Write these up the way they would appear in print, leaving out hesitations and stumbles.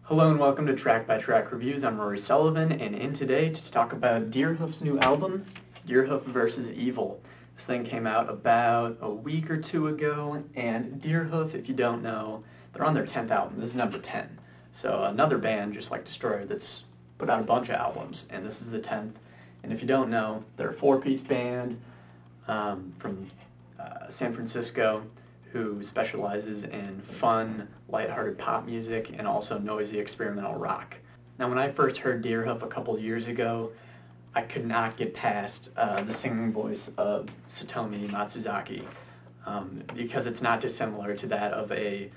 Hello and welcome to Track by Track Reviews. I'm Rory Sullivan, and in today to talk about Deerhoof's new album, Deerhoof vs. Evil. This thing came out about a week or two ago, and Deerhoof, if you don't know, they're on their 10th album. This is number 10. So another band just like Destroyer that's put out a bunch of albums, and this is the 10th. And if you don't know, they're a four-piece band from San Francisco who specializes in fun, lighthearted pop music and also noisy experimental rock. Now, when I first heard Deerhoof a couple of years ago, I could not get past the singing voice of Satomi Matsuzaki because it's not dissimilar to that of a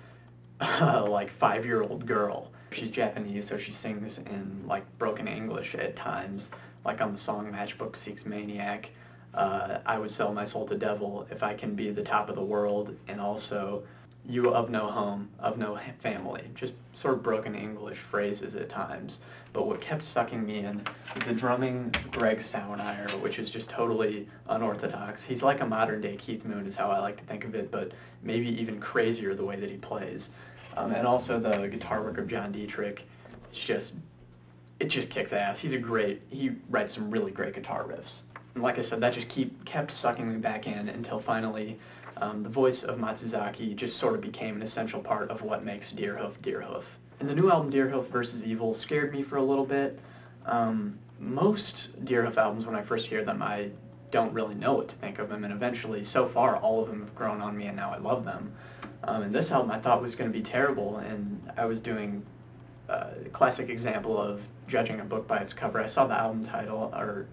like 5-year-old girl. She's Japanese, so she sings in like broken English at times, like on the song Matchbook Six Maniac. I would sell my soul to devil if I can be the top of the world, and also you of no home, of no family. Just sort of broken English phrases at times. But what kept sucking me in was the drumming Greg Sauernier, which is just totally unorthodox. He's like a modern-day Keith Moon is how I like to think of it, but maybe even crazier the way that he plays. And also the guitar work of John Dietrich, it just kicks ass. He writes some really great guitar riffs. And like I said, that just kept sucking me back in until finally the voice of Matsuzaki just sort of became an essential part of what makes Deerhoof Deerhoof. And the new album Deerhoof vs. Evil scared me for a little bit. Most Deerhoof albums, when I first hear them, I don't really know what to think of them, and eventually, so far, all of them have grown on me, and now I love them. And this album I thought was going to be terrible, and I was doing a classic example of judging a book by its cover. I saw the album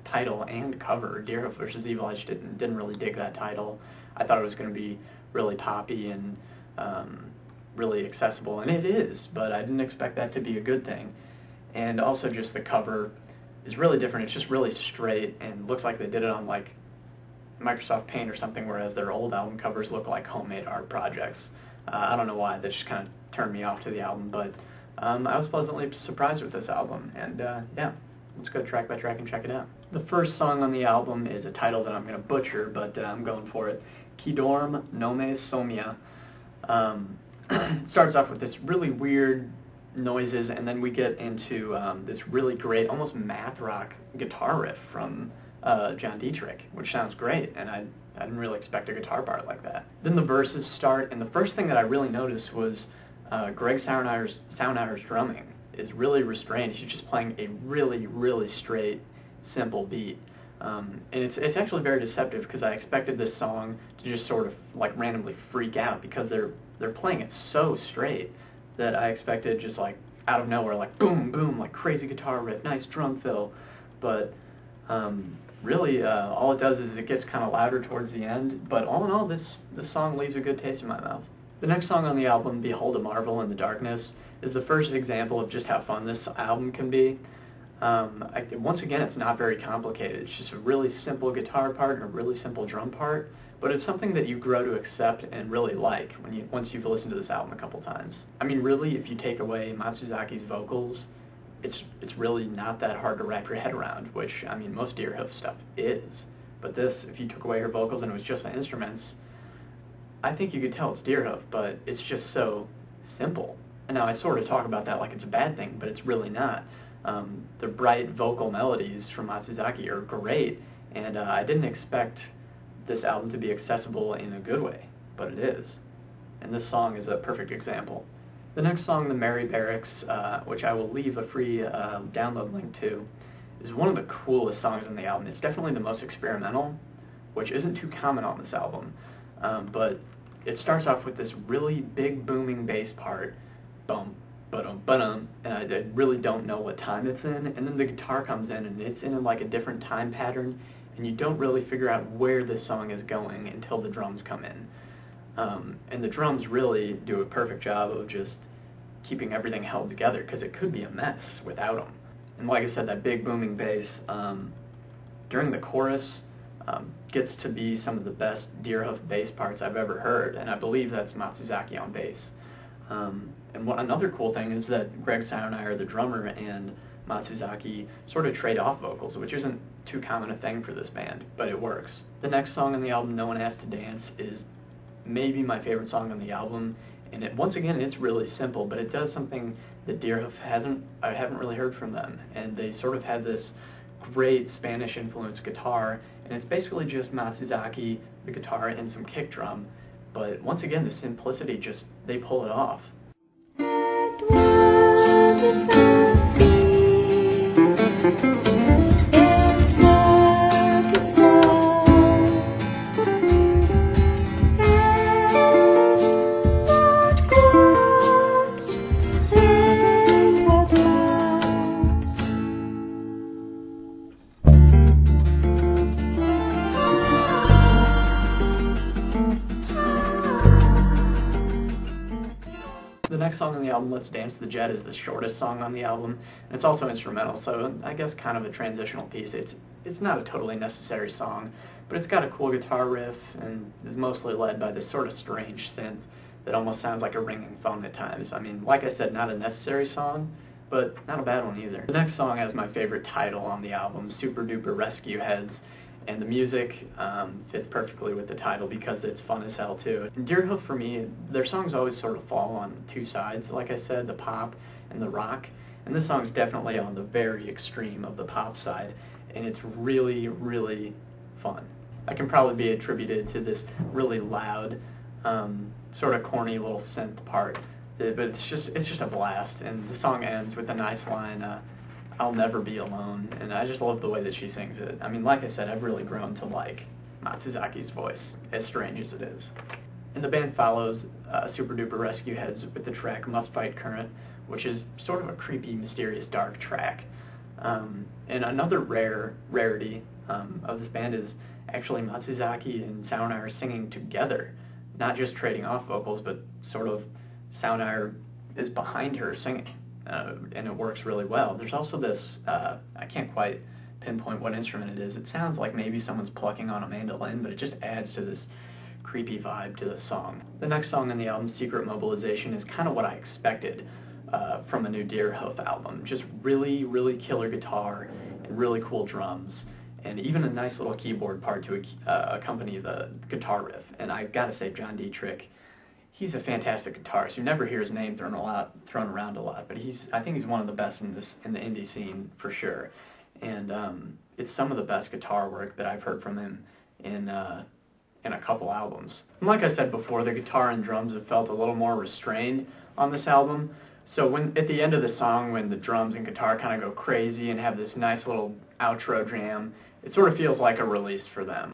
title and cover, Deerhoof vs. Evil. I just didn't really dig that title. I thought it was going to be really poppy and really accessible, and it is, but I didn't expect that to be a good thing. And also just the cover is really different. It's just really straight and looks like they did it on like Microsoft Paint or something, whereas their old album covers look like homemade art projects. I don't know why, that just kind of turned me off to the album, but I was pleasantly surprised with this album, and yeah, let's go track by track and check it out. The first song on the album is a title that I'm going to butcher, but I'm going for it. Kidorm Nome Somia. It starts off with this really weird noises, and then we get into this really great, almost math rock guitar riff from John Dietrich, which sounds great, and I didn't really expect a guitar part like that. Then the verses start, and the first thing that I really noticed was Greg Sauernier's drumming is really restrained. He's just playing a really, really straight, simple beat. And it's actually very deceptive because I expected this song to just sort of like randomly freak out because they're playing it so straight that I expected just like out of nowhere, like boom, boom, like crazy guitar riff, nice drum fill. But really all it does is it gets kind of louder towards the end. But all in all, this song leaves a good taste in my mouth. The next song on the album, Behold a Marvel in the Darkness, is the first example of just how fun this album can be. Once again, it's not very complicated. It's just a really simple guitar part and a really simple drum part, but it's something that you grow to accept and really like once you've listened to this album a couple times. I mean, really, if you take away Matsuzaki's vocals, it's really not that hard to wrap your head around, which, I mean, most Deerhoof stuff is. But this, if you took away her vocals and it was just the instruments, I think you could tell it's Deerhoof, but it's just so simple. And now I sort of talk about that like it's a bad thing, but it's really not. The bright vocal melodies from Matsuzaki are great, and I didn't expect this album to be accessible in a good way, but it is. And this song is a perfect example. The next song, The Merry Barracks, which I will leave a free download link to, is one of the coolest songs on the album. It's definitely the most experimental, which isn't too common on this album. But it starts off with this really big booming bass part, boom, ba-dum, ba-dum, and I really don't know what time it's in, and then the guitar comes in and it's in like a different time pattern, and you don't really figure out where this song is going until the drums come in. And the drums really do a perfect job of just keeping everything held together, because it could be a mess without them. And like I said, that big booming bass, during the chorus, gets to be some of the best Deerhoof bass parts I've ever heard, and I believe that's Matsuzaki on bass. And another cool thing is that Greg Sauernier, the drummer, and Matsuzaki sort of trade off vocals, which isn't too common a thing for this band, but it works. The next song on the album, No One Asked to Dance, is maybe my favorite song on the album, and once again, it's really simple, but it does something that Deerhoof I haven't really heard from them. And they sort of had this great Spanish influenced guitar, and it's basically just Matsuzaki, the guitar, and some kick drum. But once again, the simplicity, just, they pull it off. The next song on the album, Let's Dance to the Jet, is the shortest song on the album, and it's also instrumental, so I guess kind of a transitional piece. It's not a totally necessary song, but it's got a cool guitar riff and is mostly led by this sort of strange synth that almost sounds like a ringing phone at times. I mean, like I said, not a necessary song, but not a bad one either. The next song has my favorite title on the album, Super Duper Rescue Heads, and the music fits perfectly with the title because it's fun as hell too. And Deerhoof, for me, their songs always sort of fall on two sides, like I said, the pop and the rock, and this song's definitely on the very extreme of the pop side, and it's really, really fun. That can probably be attributed to this really loud, sort of corny little synth part, but it's just a blast, and the song ends with a nice line, I'll never be alone, and I just love the way that she sings it. I mean, like I said, I've really grown to like Matsuzaki's voice, as strange as it is. And the band follows Super Duper Rescue Heads with the track Must Fight Current, which is sort of a creepy, mysterious, dark track. And another rarity of this band is actually Matsuzaki and Saonai singing together, not just trading off vocals, but sort of Saonai is behind her singing. And it works really well. There's also this, I can't quite pinpoint what instrument it is. It sounds like maybe someone's plucking on a mandolin, but it just adds to this creepy vibe to the song. The next song on the album, Secret Mobilization, is kind of what I expected from a new Deerhoof album. Just really, really killer guitar and really cool drums, and even a nice little keyboard part to accompany the guitar riff. And I gotta say, John Dietrich, he's a fantastic guitarist. You never hear his name thrown around a lot, but I think he's one of the best in the indie scene for sure. And it's some of the best guitar work that I've heard from him in a couple albums. And like I said before, the guitar and drums have felt a little more restrained on this album. So when at the end of the song, when the drums and guitar kind of go crazy and have this nice little outro jam, it sort of feels like a release for them.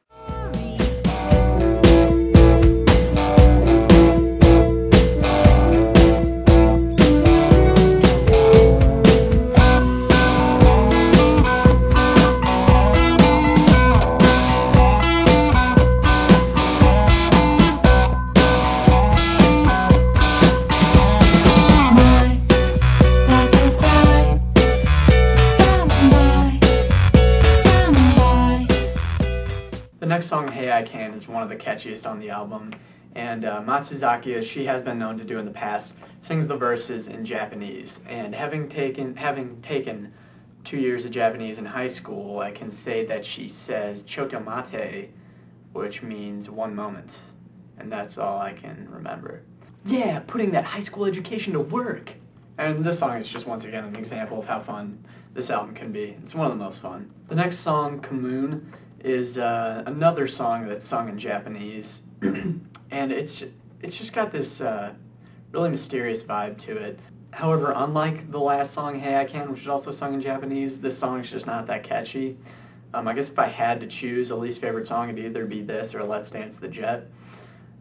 The next song, Hey I Can, is one of the catchiest on the album, and Matsuzaki, as she has been known to do in the past, sings the verses in Japanese. And having taken 2 years of Japanese in high school, I can say that she says "choto mate," which means one moment, and that's all I can remember. Yeah, putting that high school education to work! And this song is just once again an example of how fun this album can be. It's one of the most fun. The next song, Kamoon, is another song that's sung in Japanese, and it's just got this really mysterious vibe to it. However, unlike the last song, Hey I Can, which is also sung in Japanese, this song's just not that catchy. I guess if I had to choose a least favorite song, it'd either be this or Let's Dance to the Jet.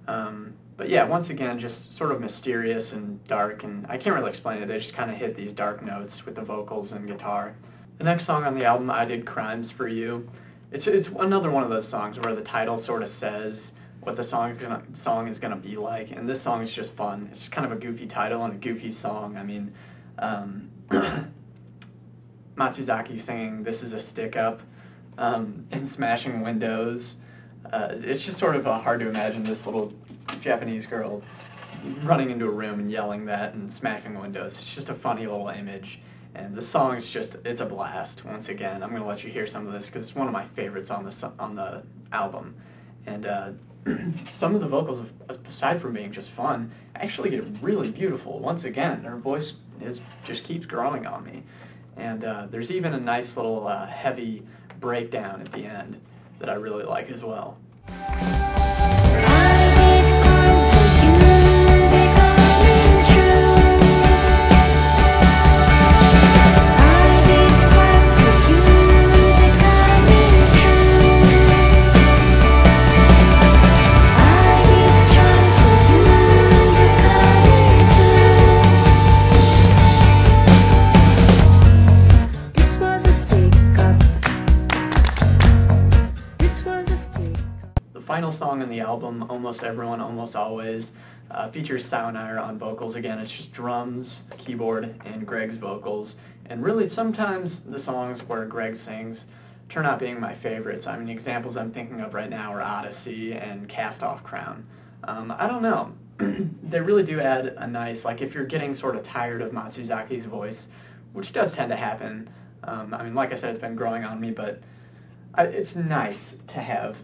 But yeah, once again, just sort of mysterious and dark, and I can't really explain it. They just kind of hit these dark notes with the vocals and guitar. The next song on the album, I Did Crimes for You. It's another one of those songs where the title sort of says what the song is gonna be like, and this song is just fun. It's just kind of a goofy title and a goofy song. I mean, Matsuzaki singing "This Is a Stick Up" and smashing windows. It's just sort of hard to imagine this little Japanese girl running into a room and yelling that and smashing windows. It's just a funny little image. And the song is it's a blast. Once again, I'm going to let you hear some of this because it's one of my favorites on the album. And some of the vocals, aside from being just fun, actually get really beautiful. Once again, her voice just keeps growing on me. And there's even a nice little heavy breakdown at the end that I really like as well. Final song on the album, Almost Everyone, Almost Always, features Soundire on vocals. Again, it's just drums, keyboard, and Greg's vocals. And really, sometimes the songs where Greg sings turn out being my favorites. I mean, examples I'm thinking of right now are Odyssey and Cast Off Crown. I don't know. They really do add a nice, like if you're getting sort of tired of Matsuzaki's voice, which does tend to happen. I mean, like I said, it's been growing on me, but it's nice to have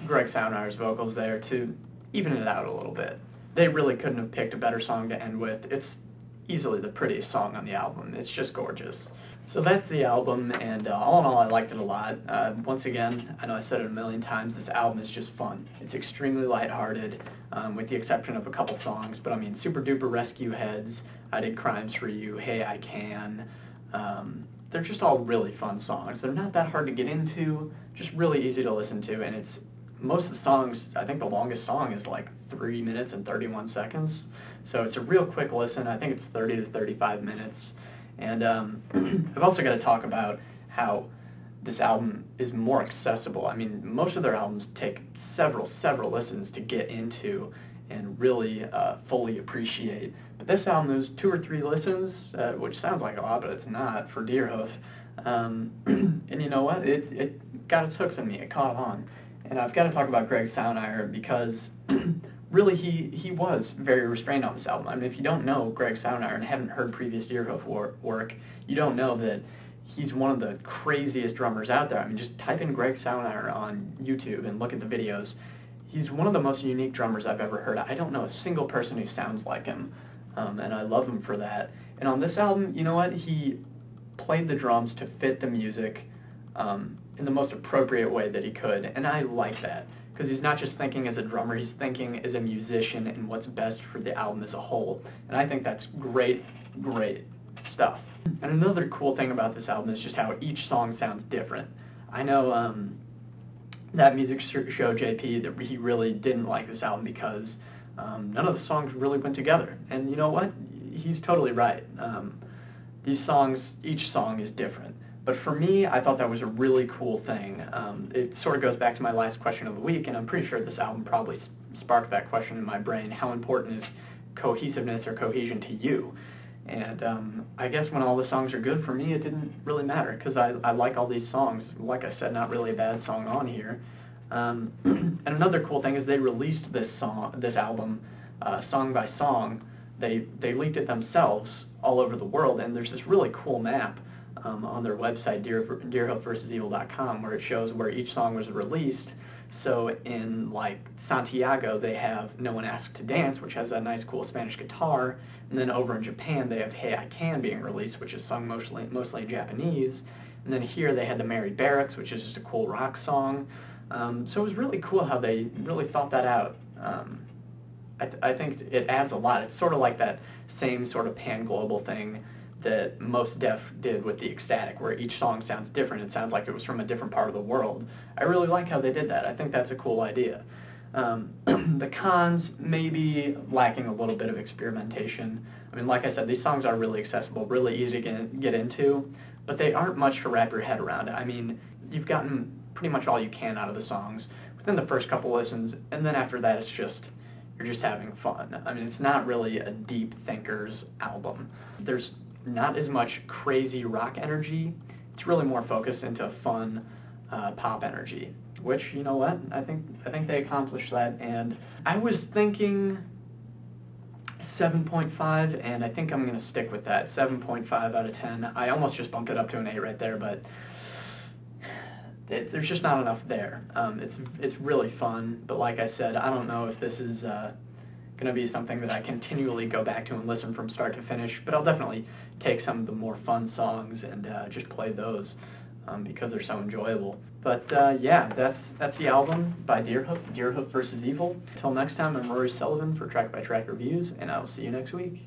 Greg Soundire's vocals there to even it out a little bit. They really couldn't have picked a better song to end with. It's easily the prettiest song on the album. It's just gorgeous. So that's the album, and all in all, I liked it a lot. Once again, I know I said it a million times, this album is just fun. It's extremely lighthearted, with the exception of a couple songs, but I mean, Super Duper Rescue Heads, I Did Crimes for You, Hey I Can. They're just all really fun songs. They're not that hard to get into, just really easy to listen to, and it's most of the songs, I think the longest song is like 3 minutes and 31 seconds. So it's a real quick listen. I think it's 30 to 35 minutes. And I've also got to talk about how this album is more accessible. I mean, most of their albums take several listens to get into and really fully appreciate. But this album, there's 2 or 3 listens, which sounds like a lot, but it's not for Deerhoof. And you know what? It got its hooks in me. It caught on. And I've got to talk about Greg Soundiire because really he was very restrained on this album. I mean, if you don't know Greg Soundiire and haven't heard previous Deerhoof work, you don't know that he's one of the craziest drummers out there. I mean, just type in Greg Soundiire on YouTube and look at the videos. He's one of the most unique drummers I've ever heard. I don't know a single person who sounds like him, and I love him for that. And on this album, you know what? He played the drums to fit the music in the most appropriate way that he could, and I like that, because he's not just thinking as a drummer, he's thinking as a musician and what's best for the album as a whole, and I think that's great stuff. And another cool thing about this album is just how each song sounds different. I know that music show JP, that he really didn't like this album because none of the songs really went together, and you know what? He's totally right. These songs, each song is different. But for me, I thought that was a really cool thing. It sort of goes back to my last question of the week, and I'm pretty sure this album probably sparked that question in my brain. How important is cohesiveness or cohesion to you? And I guess when all the songs are good, for me, it didn't really matter, because I like all these songs. Like I said, not really a bad song on here. And another cool thing is they released this album, song by song. They leaked it themselves all over the world, and there's this really cool map on their website, deerhoofversusevil.com, where it shows where each song was released. So in, like, Santiago, they have No One Asked to Dance, which has a nice, cool Spanish guitar. And then over in Japan, they have Hey I Can being released, which is sung mostly in Japanese. And then here they had The Merry Barracks, which is just a cool rock song. So it was really cool how they really thought that out. I think it adds a lot. It's sort of like that same sort of pan-global thing that Most Def did with the Ecstatic, where each song sounds different. It sounds like it was from a different part of the world. I really like how they did that. I think that's a cool idea. The cons may be lacking a little bit of experimentation. I mean, like I said, these songs are really accessible, really easy to get into, but they aren't much to wrap your head around. I mean, you've gotten pretty much all you can out of the songs within the first couple listens, and then after that it's just, you're just having fun. I mean, it's not really a deep thinker's album. There's not as much crazy rock energy. It's really more focused into fun pop energy, which, you know what, I think they accomplished that. And I was thinking 7.5, and I think I'm going to stick with that. 7.5 out of 10. I almost just bumped it up to an 8 right there, but there's just not enough there. It's really fun, but like I said, I don't know if this is going to be something that I continually go back to and listen from start to finish, but I'll definitely take some of the more fun songs and just play those because they're so enjoyable. But yeah, that's the album by Deerhoof, Deerhoof vs. Evil. Until next time, I'm Rory Sullivan for Track by Track Reviews, and I will see you next week.